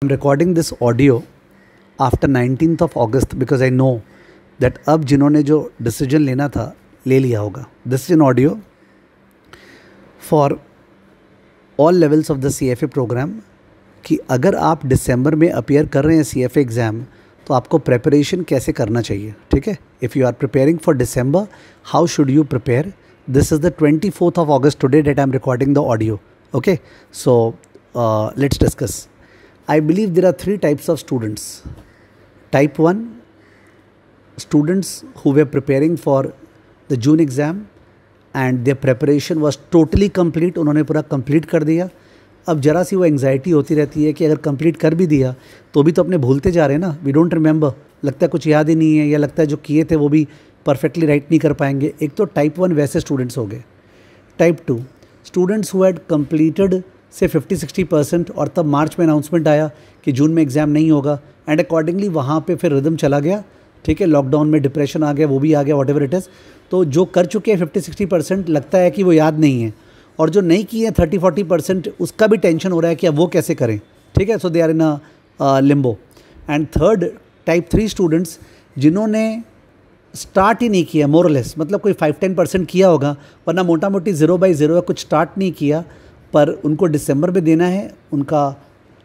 I'm recording this audio after 19th of August because I know that अब जिन्होंने जो decision लेना था ले लिया होगा. This is an audio for all levels of the CFA program कि अगर आप दिसंबर में अपीयर कर रहे हैं CFA एग्ज़ाम तो आपको प्रिपरेशन कैसे करना चाहिए. ठीक है, if you are preparing for December, how should you prepare. This is the 24th of August today that I'm recording the audio. Okay, so let's discuss. I believe there are three types of students. Type 1, students who were preparing for the June exam and their preparation was totally complete. उन्होंने पूरा complete कर दिया. अब जरा सी वो anxiety होती रहती है कि अगर कंप्लीट कर भी दिया तो भी तो अपने भूलते जा रहे हैं ना. वी डोंट रिमेंबर, लगता है कुछ याद ही नहीं है, या लगता है जो किए थे वो भी परफेक्टली राइट नहीं कर पाएंगे. एक तो टाइप 1 वैसे स्टूडेंट्स हो गए. Type 2, students who had completed से 50-60% और तब मार्च में अनाउंसमेंट आया कि जून में एग्ज़ाम नहीं होगा एंड अकॉर्डिंगली वहाँ पे फिर रिदम चला गया. ठीक है, लॉकडाउन में डिप्रेशन आ गया, वो भी आ गया, वॉट एवर इट इज़. तो जो कर चुके हैं 50-60% लगता है कि वो याद नहीं है, और जो नहीं किए हैं 30-40% उसका भी टेंशन हो रहा है कि अब वो कैसे करें. ठीक है, so they are in a limbo. And third, type 3 students जिन्होंने स्टार्ट ही नहीं किया, मोरलेस, मतलब कोई 5-10% किया होगा, वरना मोटा मोटी 0/0 है, कुछ स्टार्ट नहीं किया, पर उनको दिसंबर में देना है, उनका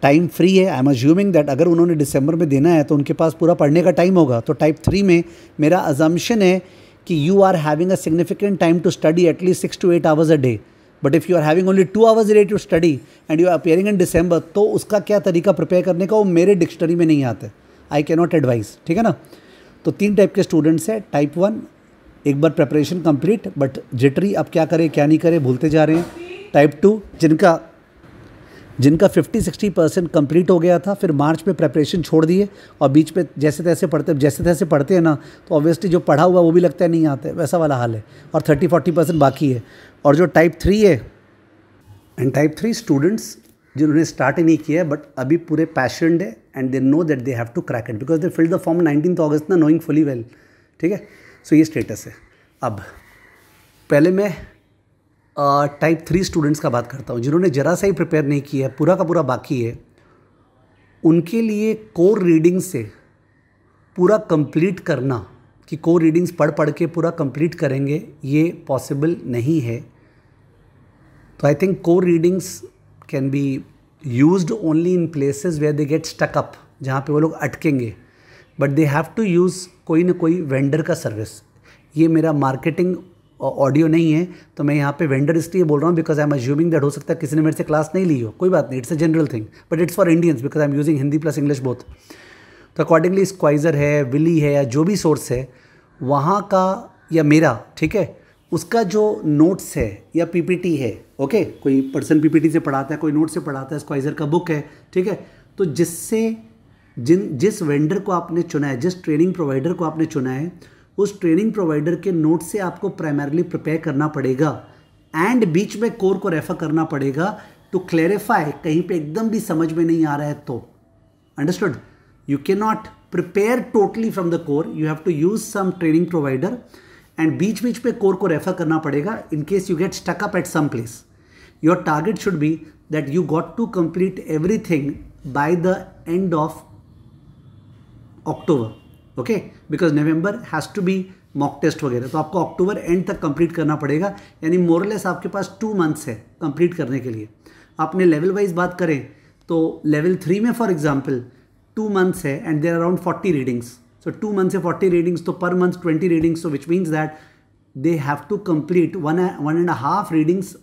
टाइम फ्री है. आई एम अज्यूमिंग दैट अगर उन्होंने दिसंबर में देना है तो उनके पास पूरा पढ़ने का टाइम होगा. तो टाइप 3 में मेरा अजम्पशन है कि you are having a significant time to study at least 6 to 8 hours a day. But if you are having only 2 hours a day to study and you are appearing in December, तो उसका क्या तरीका prepare करने का वो मेरे dictionary में नहीं आता है. I can not advice. ठीक है ना. तो 3 टाइप के स्टूडेंट्स हैं. टाइप 1, एक बार प्रिपरेशन कंप्लीट बट जिटरी, अब क्या करें क्या नहीं करें, भूलते जा रहे हैं. टाइप 2 जिनका 50-60% कंप्लीट हो गया था, फिर मार्च में प्रिपरेशन छोड़ दिए और बीच में जैसे तैसे पढ़ते हैं ना, तो ऑब्वियसली जो पढ़ा हुआ वो भी लगता है नहीं आता है, वैसा वाला हाल है, और 30-40% बाकी है. और जो टाइप 3 है, एंड टाइप 3 स्टूडेंट्स जिन्होंने स्टार्ट ही नहीं किया है बट अभी पूरे पैशनेट है and they know that they have to crack it because they filled the form 19th August ना, नोइंग फुली वेल. ठीक है, सो ये स्टेटस है. अब पहले मैं टाइप 3 स्टूडेंट्स का बात करता हूँ जिन्होंने ज़रा सा ही प्रिपेयर नहीं किया है, पूरा का पूरा बाकी है. उनके लिए कोर रीडिंग से पूरा कंप्लीट करना, कि कोर रीडिंग्स पढ़ के पूरा कंप्लीट करेंगे, ये पॉसिबल नहीं है. तो I think core readings can be used only in places where they get stuck up, जहाँ पे वो लोग अटकेंगे. But they have to use कोई ना कोई वेंडर का सर्विस. ये मेरा मार्केटिंग ऑडियो नहीं है, तो मैं यहाँ पे वेंडर इसलिए बोल रहा हूँ because I am assuming that हो सकता है किसी ने मेरे से क्लास नहीं ली हो. कोई बात नहीं, it's a general thing, but it's for Indians because I am using Hindi plus English both. तो अकॉर्डिंगली स्क्वाइजर है, विली है, या जो भी सोर्स है वहाँ का या मेरा, ठीक है, उसका जो नोट्स है या पीपीटी है, ओके, कोई पर्सन पीपीटी से पढ़ाता है, कोई नोट से पढ़ाता है, स्क्वाइजर का बुक है. ठीक है, तो जिससे जिस वेंडर को आपने चुना है, जिस ट्रेनिंग प्रोवाइडर को आपने चुना है, उस ट्रेनिंग प्रोवाइडर के नोट से आपको प्राइमरली प्रिपेयर करना पड़ेगा एंड बीच में कोर को रेफर करना पड़ेगा टू क्लैरिफाई, कहीं पे एकदम भी समझ में नहीं आ रहा है तो. Understood. You can not prepare totally from the core, you have to use some training provider and बीच बीच पे कोर को रेफर करना पड़ेगा in case you get stuck up at some place. Your target should be that you got to complete everything by the end of October. Okay, because November has to be mock test वगैरह, तो आपको October and तक complete करना पड़ेगा. यानी मोरलेस आपके पास 2 months है complete करने के लिए. आपने लेवल वाइज बात करें तो लेवल 3 में फॉर एग्जांपल 2 months है and there around 40 readings. So 2 months है 40 रीडिंग्स, तो per month 20 readings, so which means that they have to complete 1.5 readings,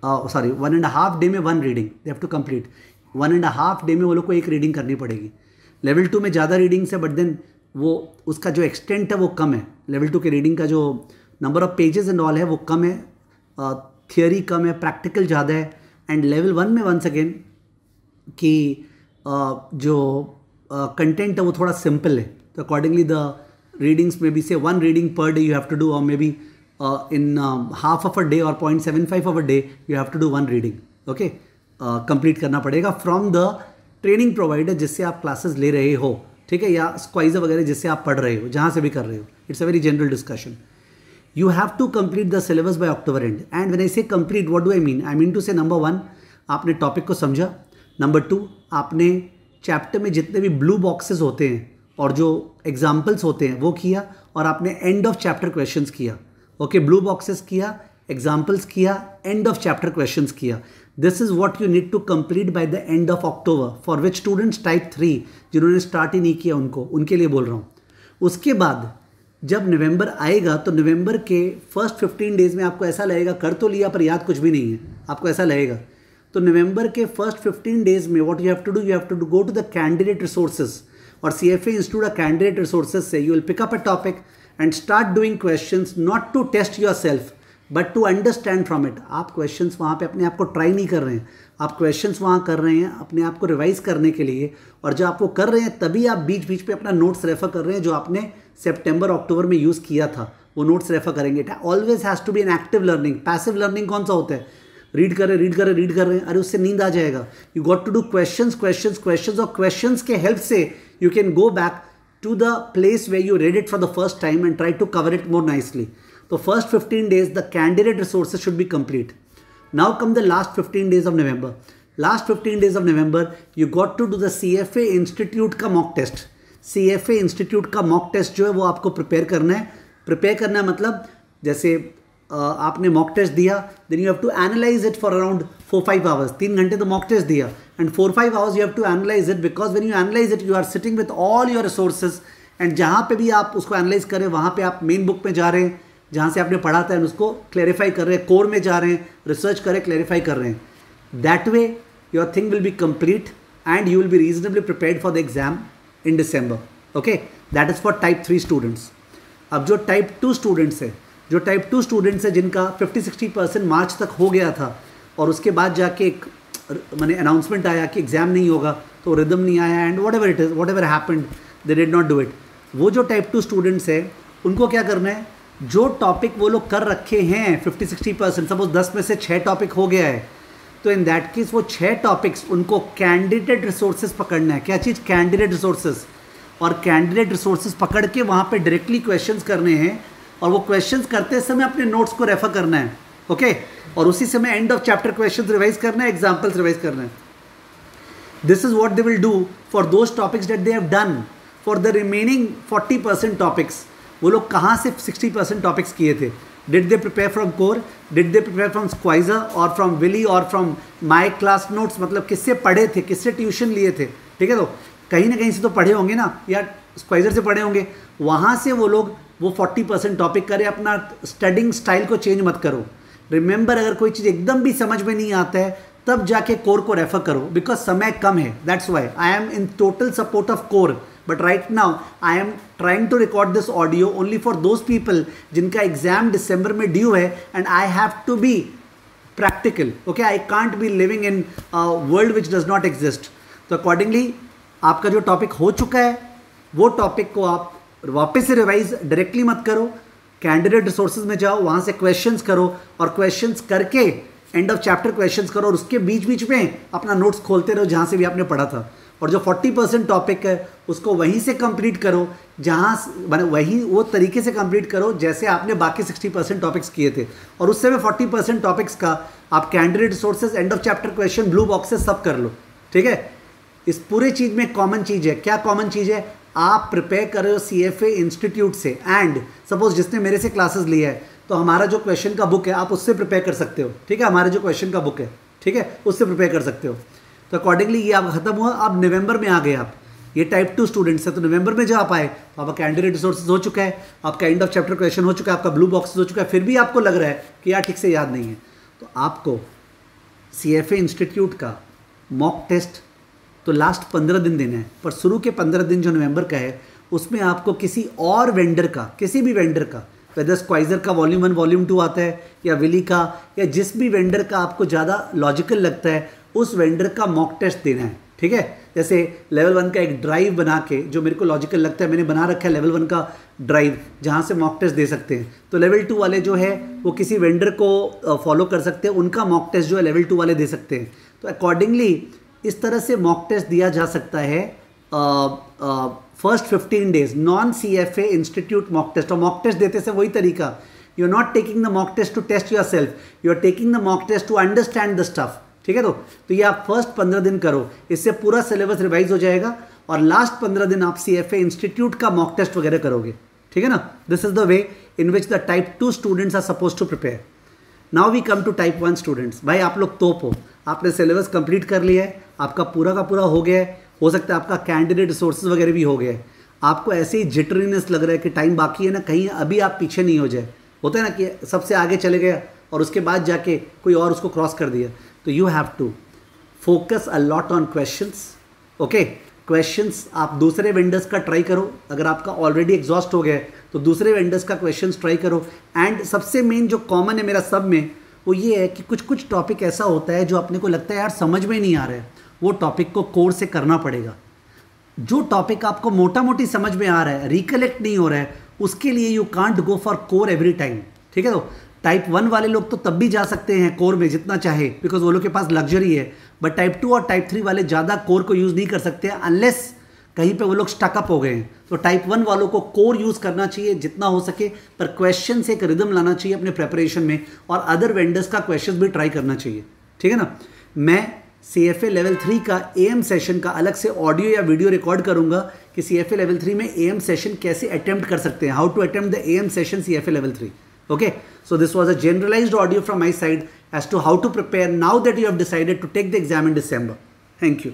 1.5 day में 1 reading they have to complete. 1.5 day में वो लोग को 1 रीडिंग करनी पड़ेगी. लेवल 2 में ज़्यादा रीडिंग्स है बट देन वो उसका जो एक्सटेंट है वो कम है. लेवल 2 के रीडिंग का जो number of pages and all है वो कम है, थियोरी कम है, प्रैक्टिकल ज़्यादा है. एंड लेवल 1 में वंस अगेन कि जो कंटेंट है वो थोड़ा सिंपल है, तो अकॉर्डिंगली द रीडिंग्स में बी से 1 reading per day you have to do, और maybe in half of a day और 0.75 of a day you have to do 1 reading. Okay, complete करना पड़ेगा फ्रॉम द ट्रेनिंग प्रोवाइडर जिससे आप classes ले रहे हो. ठीक है, या स्क्वाइजर वगैरह जिससे आप पढ़ रहे हो, जहाँ से भी कर रहे हो. It's a very general discussion. You have to complete the syllabus by October end. And when I say complete, what do I mean? I mean to say number 1, आपने टॉपिक को समझा. नंबर 2, आपने चैप्टर में जितने भी blue boxes होते हैं और जो एग्जाम्पल्स होते हैं वो किया, और आपने एंड ऑफ चैप्टर क्वेश्चंस किया. ओके, ब्लू बॉक्सेस किया, एग्जाम्पल्स किया, एंड ऑफ चैप्टर क्वेश्चंस किया. This is what you need to complete by the end of October, for which students type 3 जिन्होंने स्टार्ट ही नहीं किया उनके लिए बोल रहा हूँ. उसके बाद जब नवंबर आएगा तो नवंबर के फर्स्ट 15 डेज में आपको ऐसा लगेगा कर तो लिया पर याद कुछ भी नहीं है, आपको ऐसा लगेगा. तो नवंबर के फर्स्ट 15 डेज में what you have to do, you have to go to the candidate resources, और CFA institute of candidate resources से you will pick up a topic and start doing questions, not to test yourself but to understand from it. आप questions वहाँ पे अपने आप को try नहीं कर रहे हैं, आप क्वेश्चंस वहाँ कर रहे हैं अपने आप को रिवाइज करने के लिए, और जब आप वो कर रहे हैं तभी आप बीच बीच पे अपना नोट्स रेफर कर रहे हैं जो आपने सितंबर अक्टूबर में यूज़ किया था, वो नोट्स रेफर करेंगे. It always has to be an active learning. Passive learning कौन सा होता है, रीड कर रहे हैं, अरे उससे नींद आ जाएगा. You got to do questions, और क्वेश्चंस के हेल्प से you can go back to the place where you read it for the first time and try to cover it more nicely. So first 15 days, the candidate resources should be complete. Now come the last 15 days of November. Last 15 days of November, you got to do the CFA Institute का mock test. CFA Institute का mock test जो है वो आपको prepare करना है मतलब जैसे आपने मॉक टेस्ट दिया, then you have to analyse it for around 4-5 hours. 3 घंटे तो मॉक टेस्ट दिया and 4-5 hours you have to analyse it, because when you analyse it you are sitting with all your resources, and जहाँ पे भी आप उसको analyse करें वहाँ पे आप मेन बुक में जा रहे हैं जहाँ से आपने पढ़ा था, एंड उसको क्लैरिफाई कर रहे हैं, कोर में जा रहे हैं, रिसर्च करें, क्लैरिफाई कर रहे हैं. That way your thing will be complete and you will be reasonably prepared for the exam in December. Okay, that is for type 3 students. अब जो टाइप 2 स्टूडेंट्स है जिनका 50-60% मार्च तक हो गया था और उसके बाद जाके एक मैंने अनाउंसमेंट आया कि एग्ज़ाम नहीं होगा, तो रिदम नहीं आया and what ever happened they did not do it. वो जो टाइप 2 स्टूडेंट्स है उनको क्या करना है, जो टॉपिक वो लोग कर रखे हैं 50-60%, सपोज 10 में से 6 टॉपिक हो गया है, तो इन दैट केस वो 6 टॉपिक्स उनको कैंडिडेट रिसोर्सेज पकड़ना है. क्या चीज़, कैंडिडेट रिसोर्सेज. और कैंडिडेट रिसोर्सेज पकड़ के वहाँ पे डायरेक्टली क्वेश्चंस करने हैं, और वो क्वेश्चंस करते समय अपने नोट्स को रेफर करना है. ओके, और उसी समय end of chapter questions revise करना है, एग्जांपल्स रिवाइज करना है. This is what they will do for those topics that they have done. For the remaining 40% topics, वो लोग कहाँ से 60% टॉपिक्स किए थे. Did they prepare from core, did they prepare from Schweser और फ्रॉम विली और फ्रॉम माई क्लास नोट्स, मतलब किससे पढ़े थे, किससे ट्यूशन लिए थे. ठीक है, तो कहीं ना कहीं से तो पढ़े होंगे ना, या स्क्वाइजर से पढ़े होंगे, वहाँ से वो लोग वो 40% टॉपिक करें. अपना स्टडिंग स्टाइल को चेंज मत करो. रिमेंबर, अगर कोई चीज़ एकदम भी समझ में नहीं आता है तब जाके कोर को रेफर करो, बिकॉज समय कम है. That's why I am in total support of core, but right now I am trying to record this audio only for those people जिनका एग्जाम दिसंबर में ड्यू है, and I have to be practical. Okay, I can't be living in world which does not exist. तो accordingly आपका जो topic हो चुका है वो टॉपिक को आप वापस से रिवाइज डायरेक्टली मत करो, कैंडिडेट रिसोर्सेज में जाओ, वहाँ से क्वेश्चंस करो, और क्वेश्चंस करके एंड ऑफ चैप्टर क्वेश्चंस करो, और उसके बीच बीच में अपना नोट्स खोलते रहो जहाँ से भी आपने पढ़ा था. और जो 40% टॉपिक है उसको वहीं से कंप्लीट करो, जहाँ वहीं वो तरीके से कंप्लीट करो जैसे आपने बाकी 60% टॉपिक्स किए थे. और उससे में 40% टॉपिक्स का आप candidate resources, and of chapter question, blue boxes सब कर लो. ठीक है, इस पूरे चीज़ में कॉमन चीज़ है. क्या कॉमन चीज़ है, आप प्रिपेयर कर रहे हो CFA इंस्टीट्यूट से, एंड सपोज जिसने मेरे से क्लासेस लिया है तो हमारा जो क्वेश्चन का बुक है आप उससे प्रिपेयर कर सकते हो. ठीक है, हमारे जो क्वेश्चन का बुक है, ठीक है, उससे प्रिपेयर कर सकते हो. तो अकॉर्डिंगली ये आप खत्म हुआ. अब नवंबर में आ गए आप, ये टाइप 2 स्टूडेंट्स है, तो नवंबर में जब आप आए तो आपका कैंडिडेट रिसोर्सेज हो चुका है, आपका एंड ऑफ चैप्टर क्वेश्चन हो चुका है, आपका ब्लू बॉक्स हो चुका है, फिर भी आपको लग रहा है कि यार ठीक से याद नहीं है, तो आपको CFA इंस्टीट्यूट का मॉक टेस्ट तो लास्ट 15 दिन देना है, पर शुरू के 15 दिन जो नवंबर का है उसमें आपको किसी और वेंडर का, किसी भी वेंडर का, वेदर स्क्वाइजर का वॉल्यूम 1 वॉल्यूम 2 आता है या विली का, या जिस भी वेंडर का आपको ज़्यादा लॉजिकल लगता है उस वेंडर का मॉक टेस्ट देना है. ठीक है, जैसे लेवल 1 का एक ड्राइव बना के, जो मेरे को लॉजिकल लगता है, मैंने बना रखा है लेवल 1 का ड्राइव जहाँ से मॉक टेस्ट दे सकते हैं. तो लेवल 2 वाले जो है वो किसी वेंडर को फॉलो कर सकते हैं, उनका मॉक टेस्ट जो है लेवल 2 वाले दे सकते हैं. तो अकॉर्डिंगली इस तरह से मॉक टेस्ट दिया जा सकता है first 15 days non CFA institute mock test. और मॉक टेस्ट देते से वही तरीका, you are not taking the mock test to test yourself, you are taking the mock test to understand the stuff. ठीक है। तो ये आप फर्स्ट 15 दिन करो, इससे पूरा सिलेबस रिवाइज हो जाएगा और लास्ट 15 दिन आप CFA इंस्टीट्यूट का मॉक टेस्ट वगैरह करोगे, ठीक है ना। This is the way in which the type 2 students are suppose to prepare. Now we come to type 1 students. भाई आप लोग तोप हो, आपने सिलेबस कंप्लीट कर लिया है, आपका पूरा का पूरा हो गया है, हो सकता है आपका कैंडिडेट रिसोर्सेज वगैरह भी हो गया है, आपको ऐसे ही जिटरीनेस लग रहा है कि टाइम बाकी है ना, कहीं अभी आप पीछे नहीं हो जाए। होता है ना कि सबसे आगे चले गया और उसके बाद जाके कोई और उसको क्रॉस कर दिया। तो you have to focus a lot on questions. Okay, questions आप दूसरे वेंडर्स का ट्राई करो, अगर आपका ऑलरेडी एग्जॉस्ट हो गया है तो दूसरे वेंडर्स का क्वेश्चंस ट्राई करो। एंड सबसे मेन जो कॉमन है मेरा सब में, वो ये है कि कुछ कुछ टॉपिक ऐसा होता है जो अपने को लगता है यार समझ में नहीं आ रहा है, वो टॉपिक को कोर से करना पड़ेगा। जो टॉपिक आपको मोटा मोटी समझ में आ रहा है, रिकलेक्ट नहीं हो रहा है, उसके लिए you can't go for core every time, ठीक है। तो टाइप 1 वाले लोग तो तब भी जा सकते हैं कोर में जितना चाहे, बिकॉज वो लोग के पास लग्जरी है। बट टाइप 2 और टाइप 3 वाले ज़्यादा कोर को यूज़ नहीं कर सकते अनलेस कहीं पे वो लोग स्टकअप हो गए हैं। तो टाइप 1 वालों को कोर यूज़ करना चाहिए जितना हो सके, पर क्वेश्चन से एक रिदम लाना चाहिए अपने प्रेपरेशन में, और अदर वेंडर्स का क्वेश्चन भी ट्राई करना चाहिए, ठीक है ना। मैं CFA लेवल 3 का AM सेशन का अलग से ऑडियो या वीडियो रिकॉर्ड करूंगा कि CFA लेवल 3 में AM सेशन कैसे अटेम्प्ट कर सकते हैं, how to attempt the AM session CFA level 3। Okay, so this was a generalized audio from my side as to how to prepare now that you have decided to take the exam in December. Thank you.